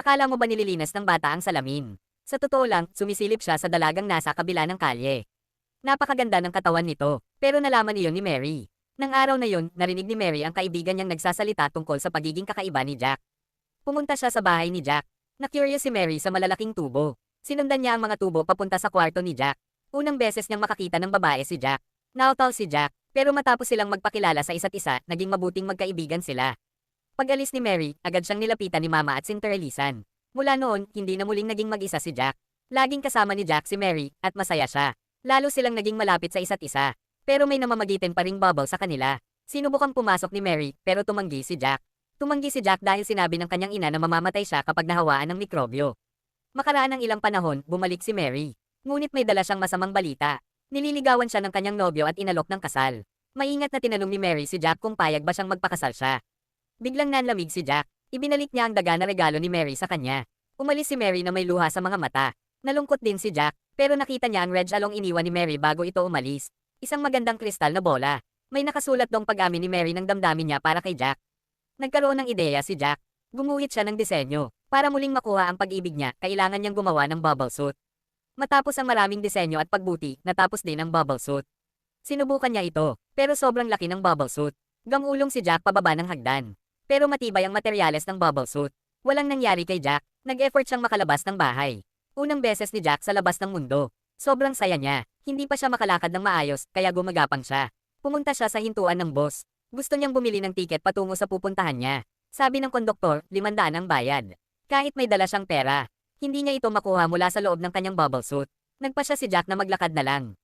Akala mo ba nililinas ng bata ang salamin? Sa totoo lang, sumisilip siya sa dalagang nasa kabila ng kalye. Napakaganda ng katawan nito, pero nalaman iyon ni Mary. Nang araw na yon, narinig ni Mary ang kaibigan niyang nagsasalita tungkol sa pagiging kakaiba ni Jack. Pumunta siya sa bahay ni Jack. Na-curious si Mary sa malalaking tubo. Sinundan niya ang mga tubo papunta sa kwarto ni Jack. Unang beses niyang makakita ng babae si Jack. Nautal si Jack, pero matapos silang magpakilala sa isa't isa, naging mabuting magkaibigan sila. Pag-alis ni Mary, agad siyang nilapitan ni Mama at sinterelisan. Mula noon, hindi na muling naging mag-isa si Jack. Laging kasama ni Jack si Mary, at masaya siya. Lalo silang naging malapit sa isa't isa. Pero may namamagitan pa ring bubble sa kanila. Sinubukang pumasok ni Mary, pero tumanggi si Jack. Tumanggi si Jack dahil sinabi ng kanyang ina na mamamatay siya kapag nahawaan ng mikrobyo. Makaraan ng ilang panahon, bumalik si Mary. Ngunit may dala siyang masamang balita. Nililigawan siya ng kanyang nobyo at inalok ng kasal. Maingat na tinanong ni Mary si Jack kung payag ba siyang magpakasal siya. Biglang nanlamig si Jack. Ibinalik niya ang daga na regalo ni Mary sa kanya. Umalis si Mary na may luha sa mga mata. Nalungkot din si Jack, pero nakita niya ang red along iniwan ni Mary bago ito umalis. Isang magandang kristal na bola. May nakasulat dong pag-amin ni Mary ng damdamin niya para kay Jack. Nagkaroon ng ideya si Jack. Gumuhit siya ng disenyo. Para muling makuha ang pag-ibig niya, kailangan niyang gumawa ng bubble suit. Matapos ang maraming disenyo at pagbuti, natapos din ang bubble suit. Sinubukan niya ito, pero sobrang laki ng bubble suit. Gamulong si Jack pababa ng hagdan. Pero matibay ang materyales ng bubble suit. Walang nangyari kay Jack, nag-effort siyang makalabas ng bahay. Unang beses ni Jack sa labas ng mundo. Sobrang saya niya, hindi pa siya makalakad ng maayos, kaya gumagapang siya. Pumunta siya sa hintuan ng boss. Gusto niyang bumili ng tiket patungo sa pupuntahan niya. Sabi ng konduktor, 500 ang bayad. Kahit may dala siyang pera, hindi niya ito makuha mula sa loob ng kanyang bubble suit. Nagpa siya si Jack na maglakad na lang.